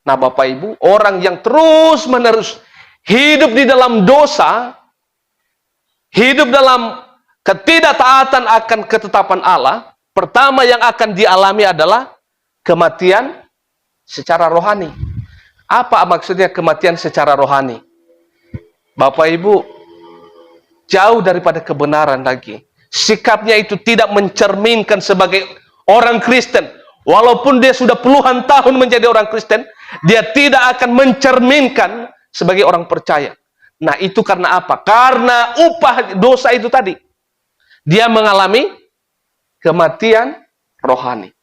Nah, Bapak Ibu, orang yang terus-menerus hidup di dalam dosa, hidup dalam ketidaktaatan akan ketetapan Allah, pertama yang akan dialami adalah kematian secara rohani. Apa maksudnya kematian secara rohani? Bapak Ibu, jauh daripada kebenaran lagi. Sikapnya itu tidak mencerminkan sebagai orang Kristen. Walaupun dia sudah puluhan tahun menjadi orang Kristen, dia tidak akan mencerminkan sebagai orang percaya. Nah, itu karena apa? Karena upah dosa itu tadi. Dia mengalami kematian rohani.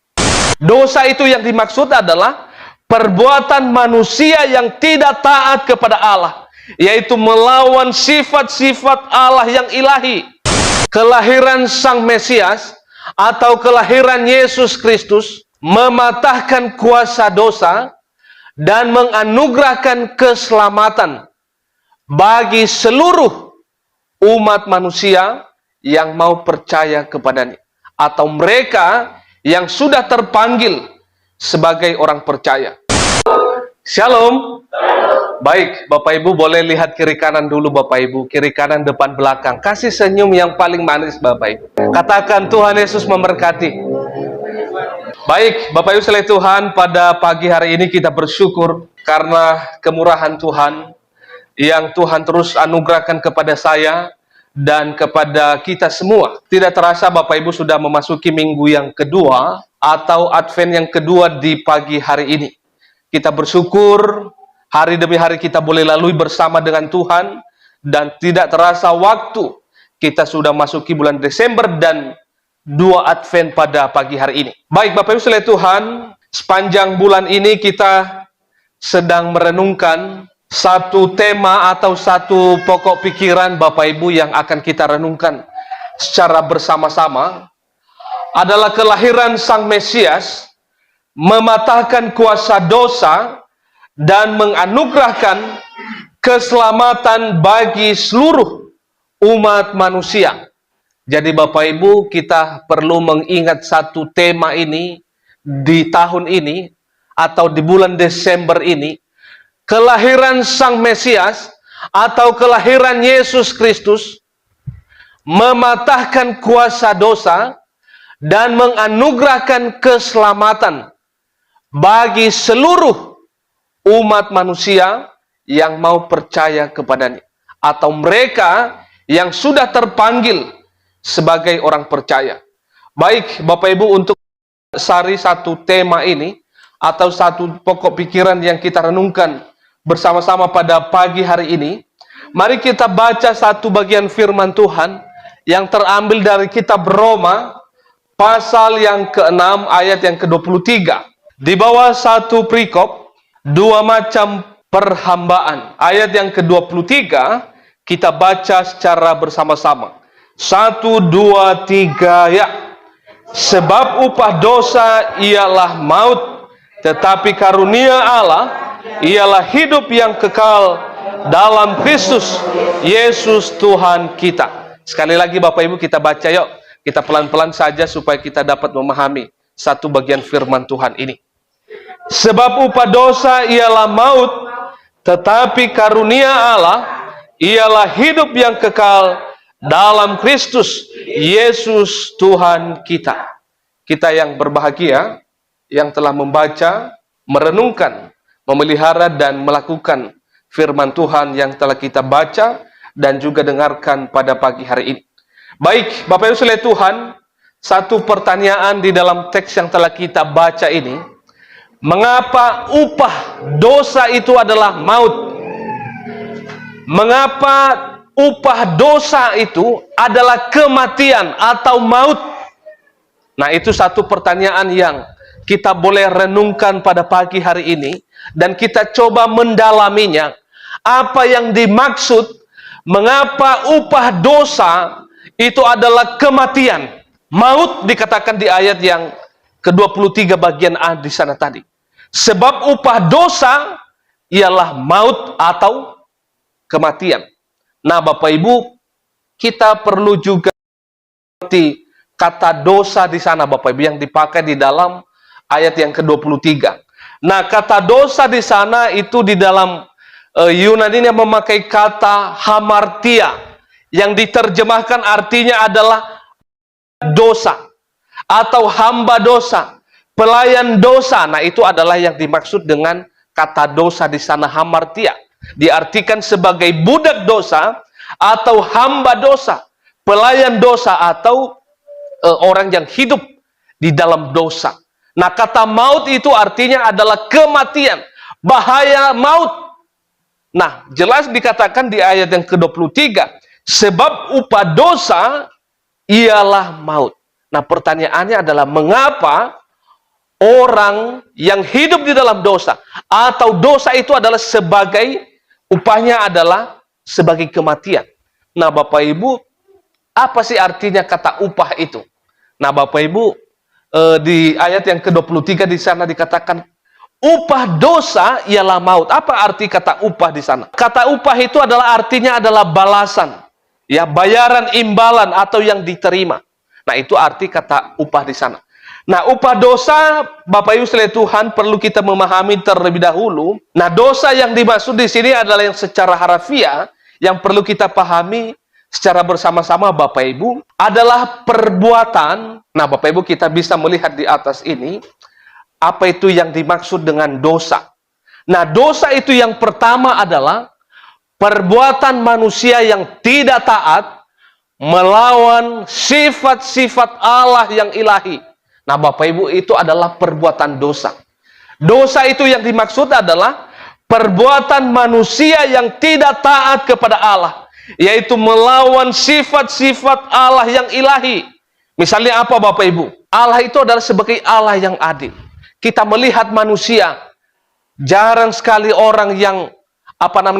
Dosa itu yang dimaksud adalah perbuatan manusia yang tidak taat kepada Allah, yaitu melawan sifat-sifat Allah yang ilahi. Kelahiran Sang Mesias atau kelahiran Yesus Kristus mematahkan kuasa dosa dan menganugerahkan keselamatan bagi seluruh umat manusia yang mau percaya kepadanya, atau mereka yang sudah terpanggil sebagai orang percaya. Shalom. Baik, Bapak Ibu boleh lihat kiri kanan dulu Bapak Ibu. Kiri kanan, depan belakang. Kasih senyum yang paling manis Bapak Ibu. Katakan Tuhan Yesus memberkati. Baik, Bapak Ibu sekalian Tuhan, pada pagi hari ini kita bersyukur karena kemurahan Tuhan yang Tuhan terus anugerahkan kepada saya dan kepada kita semua. Tidak terasa Bapak Ibu sudah memasuki minggu yang kedua atau Advent yang kedua di pagi hari ini. Kita bersyukur hari demi hari kita boleh lalui bersama dengan Tuhan, dan tidak terasa waktu kita sudah masuki bulan Desember dan 2 Advent pada pagi hari ini. Baik Bapak Ibu sekalian Tuhan, sepanjang bulan ini kita sedang merenungkan satu tema atau satu pokok pikiran Bapak Ibu yang akan kita renungkan secara bersama-sama adalah kelahiran Sang Mesias mematahkan kuasa dosa dan menganugerahkan keselamatan bagi seluruh umat manusia. Jadi Bapak Ibu, kita perlu mengingat satu tema ini di tahun ini atau di bulan Desember ini. Kelahiran Sang Mesias atau kelahiran Yesus Kristus mematahkan kuasa dosa dan menganugerahkan keselamatan bagi seluruh umat manusia yang mau percaya kepadanya, atau mereka yang sudah terpanggil sebagai orang percaya. Baik Bapak Ibu, untuk sari satu tema ini atau satu pokok pikiran yang kita renungkan bersama-sama pada pagi hari ini, mari kita baca satu bagian firman Tuhan yang terambil dari kitab Roma pasal yang ke-6 ayat yang ke-23. Di bawah satu perikop, 2 macam perhambaan. Ayat yang ke-23 kita baca secara bersama-sama. 1, 2, 3 ya. Sebab upah dosa ialah maut, tetapi karunia Allah ialah hidup yang kekal dalam Kristus Yesus Tuhan kita. Sekali lagi Bapak Ibu kita baca yuk. Kita pelan-pelan saja supaya kita dapat memahami satu bagian firman Tuhan ini. Sebab upah dosa ialah maut, tetapi karunia Allah ialah hidup yang kekal dalam Kristus Yesus Tuhan kita. Kita yang berbahagia, yang telah membaca, merenungkan, memelihara dan melakukan firman Tuhan yang telah kita baca dan juga dengarkan pada pagi hari ini. Baik, Bapak Ibu sekalian Tuhan, satu pertanyaan di dalam teks yang telah kita baca ini. Mengapa upah dosa itu adalah maut? Mengapa upah dosa itu adalah kematian atau maut? Nah, itu satu pertanyaan yang kita boleh renungkan pada pagi hari ini, dan kita coba mendalaminya. Apa yang dimaksud mengapa upah dosa itu adalah kematian? Maut dikatakan di ayat yang ke-23 bagian A di sana tadi. Sebab upah dosa ialah maut atau kematian. Nah, Bapak Ibu, kita perlu juga mengerti kata dosa di sana Bapak Ibu yang dipakai di dalam ayat yang ke-23. Nah, kata dosa di sana itu di dalam Yunani yang memakai kata hamartia, yang diterjemahkan artinya adalah dosa atau hamba dosa, pelayan dosa. Nah, itu adalah yang dimaksud dengan kata dosa di sana, hamartia. Diartikan sebagai budak dosa atau hamba dosa, pelayan dosa atau orang yang hidup di dalam dosa. Nah, kata maut itu artinya adalah kematian, bahaya maut. Nah, jelas dikatakan di ayat yang ke-23, sebab upah dosa ialah maut. Nah, pertanyaannya adalah mengapa orang yang hidup di dalam dosa, atau dosa itu adalah sebagai, upahnya adalah sebagai kematian. Nah, Bapak Ibu, apa sih artinya kata upah itu? Nah, Bapak Ibu, di ayat yang ke-23 di sana dikatakan upah dosa ialah maut. Apa arti kata upah di sana? Kata upah itu adalah artinya adalah balasan, ya, bayaran imbalan atau yang diterima. Nah, itu arti kata upah di sana. Nah, upah dosa, Bapak Ibu sekalian Tuhan, perlu kita memahami terlebih dahulu. Nah, dosa yang dimaksud di sini adalah yang secara harafiah, yang perlu kita pahami secara bersama-sama Bapak Ibu, adalah perbuatan. Nah, Bapak Ibu, kita bisa melihat di atas ini, apa itu yang dimaksud dengan dosa. Nah, dosa itu yang pertama adalah perbuatan manusia yang tidak taat melawan sifat-sifat Allah yang ilahi. Nah, Bapak Ibu, itu adalah perbuatan dosa. Dosa itu yang dimaksud adalah perbuatan manusia yang tidak taat kepada Allah, yaitu melawan sifat-sifat Allah yang ilahi. Misalnya apa, Bapak Ibu? Allah itu adalah sebagai Allah yang adil. Kita melihat manusia, jarang sekali orang yang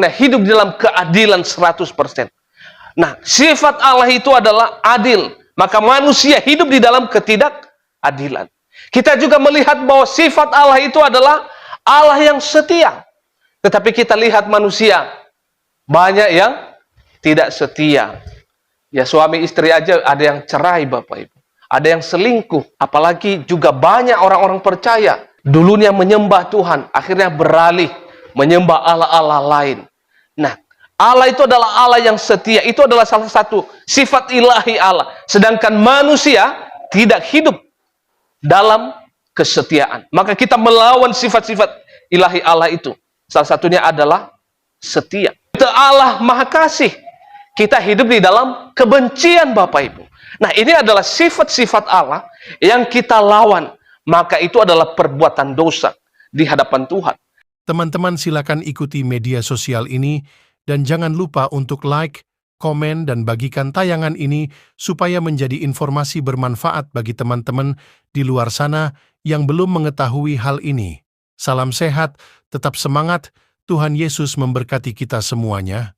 hidup dalam keadilan 100%. Nah, sifat Allah itu adalah adil, maka manusia hidup di dalam ketidakadilan. Kita juga melihat bahwa sifat Allah itu adalah Allah yang setia. Tetapi kita lihat manusia, banyak yang tidak setia. Ya, suami istri aja ada yang cerai, Bapak Ibu. Ada yang selingkuh. Apalagi juga banyak orang-orang percaya, dulunya menyembah Tuhan, akhirnya beralih menyembah Allah-Allah lain. Nah, Allah itu adalah Allah yang setia. Itu adalah salah satu sifat ilahi Allah. Sedangkan manusia tidak hidup dalam kesetiaan. Maka kita melawan sifat-sifat ilahi Allah itu. Salah satunya adalah setia. Kita Allah Maha Kasih. Kita hidup di dalam kebencian, Bapak Ibu. Nah, ini adalah sifat-sifat Allah yang kita lawan. Maka itu adalah perbuatan dosa di hadapan Tuhan. Teman-teman, silakan ikuti media sosial ini dan jangan lupa untuk like, komen, dan bagikan tayangan ini supaya menjadi informasi bermanfaat bagi teman-teman di luar sana yang belum mengetahui hal ini. Salam sehat, tetap semangat, Tuhan Yesus memberkati kita semuanya.